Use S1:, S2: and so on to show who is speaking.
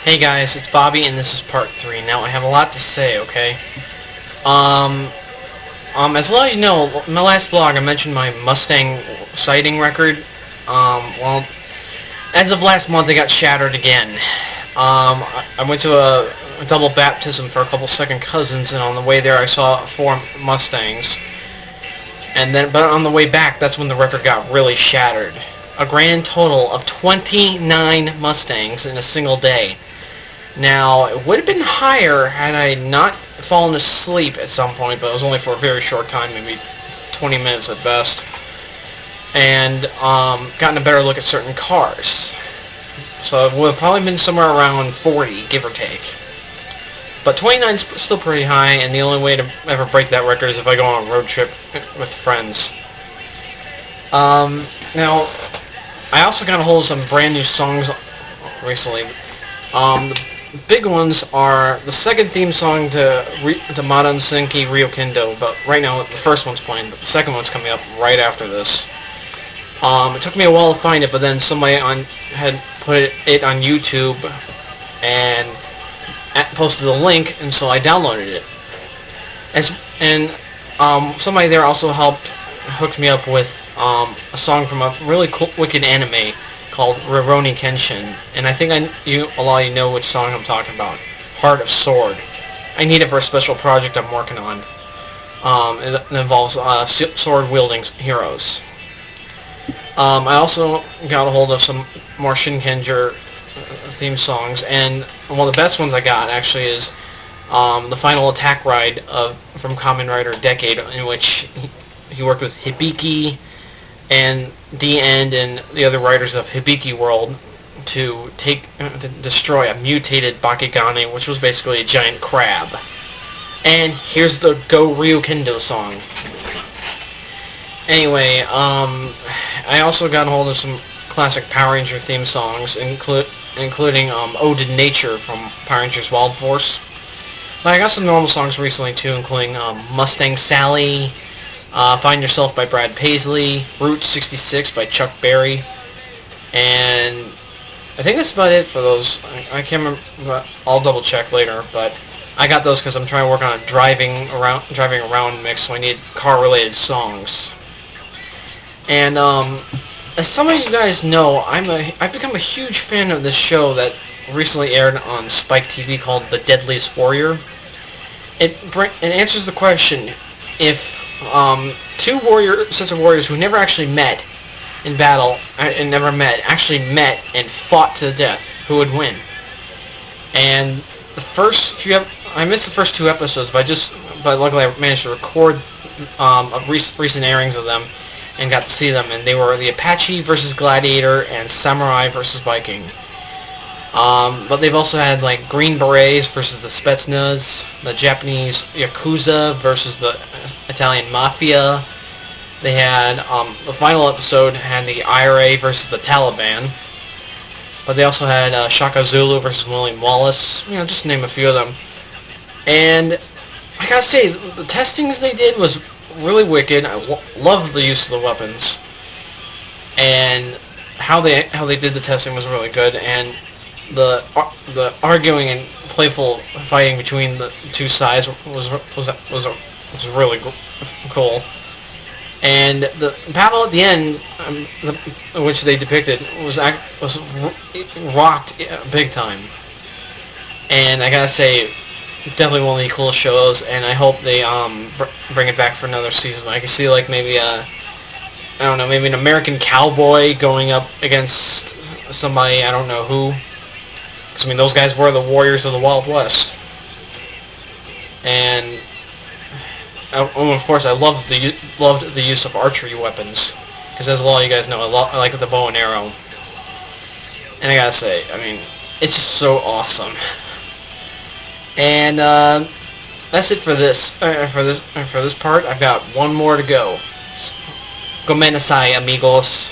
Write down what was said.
S1: Hey guys, it's Bobby, and this is part 3. Now, I have a lot to say, okay? As a lot of you know, in my last blog, I mentioned my Mustang sighting record. Well, as of last month, it got shattered again. I went to a double baptism for a couple second cousins, and on the way there, I saw 4 Mustangs. But on the way back, that's when the record got really shattered. A grand total of 29 Mustangs in a single day. Now, it would have been higher had I not fallen asleep at some point, but it was only for a very short time, maybe 20 minutes at best, and gotten a better look at certain cars. So it would have probably been somewhere around 40, give or take. But 29 is still pretty high, and the only way to ever break that record is if I go on a road trip with friends. Now, I also got a hold of some brand new songs recently. The big ones are the second theme song to Madan Senki Ryokendo, but right now the first one's playing, but the second one's coming up right after this. It took me a while to find it, but then somebody had put it on YouTube and posted the link, and so I downloaded it. Somebody there also hooked me up with a song from a really cool, wicked anime called Rurouni Kenshin, and I think a lot of you know which song I'm talking about. Heart of Sword. I need it for a special project I'm working on. It involves sword-wielding heroes. I also got a hold of some more Shinkenger theme songs, and one of the best ones I got actually is the final attack ride from Kamen Rider Decade, in which he worked with Hibiki and D-End and the other writers of Hibiki World to destroy a mutated Bakigane, which was basically a giant crab. And here's the Go Ryokendo song. Anyway, I also got a hold of some classic Power Ranger theme songs, including Ode to Nature from Power Rangers Wild Force. But I got some normal songs recently too, including Mustang Sally, Find Yourself by Brad Paisley, Route 66 by Chuck Berry, and I think that's about it for those. I can't remember, but I'll double check later, but I got those because I'm trying to work on a driving around mix, so I need car-related songs. And as some of you guys know, I've become a huge fan of this show that recently aired on Spike TV called The Deadliest Warrior. It answers the question, if 2 sets of warriors who never actually met in battle actually met and fought to the death, who would win? And the first few I missed the first 2 episodes, but luckily I managed to record recent airings of them and got to see them, and they were the Apache versus Gladiator and Samurai versus Viking. But they've also had like Green Berets versus the Spetsnaz, the Japanese Yakuza versus the Italian Mafia. They had the final episode had the IRA versus the Taliban. But they also had Shaka Zulu versus William Wallace. You know, just to name a few of them. And I gotta say, the testings they did was really wicked. I loved the use of the weapons, and how they did the testing was really good. And the arguing and playful fighting between the 2 sides was really cool. And the battle at the end, which they depicted, was rocked big time. And I gotta say, definitely one of the coolest shows, and I hope they bring it back for another season. I can see like maybe maybe an American cowboy going up against somebody, I don't know who. I mean, those guys were the warriors of the Wild West. And of course, I loved the use of archery weapons, because as a lot of you guys know, I like the bow and arrow. And I gotta say, I mean, it's just so awesome. And that's it for this part. I've got one more to go. Gomenasai, amigos.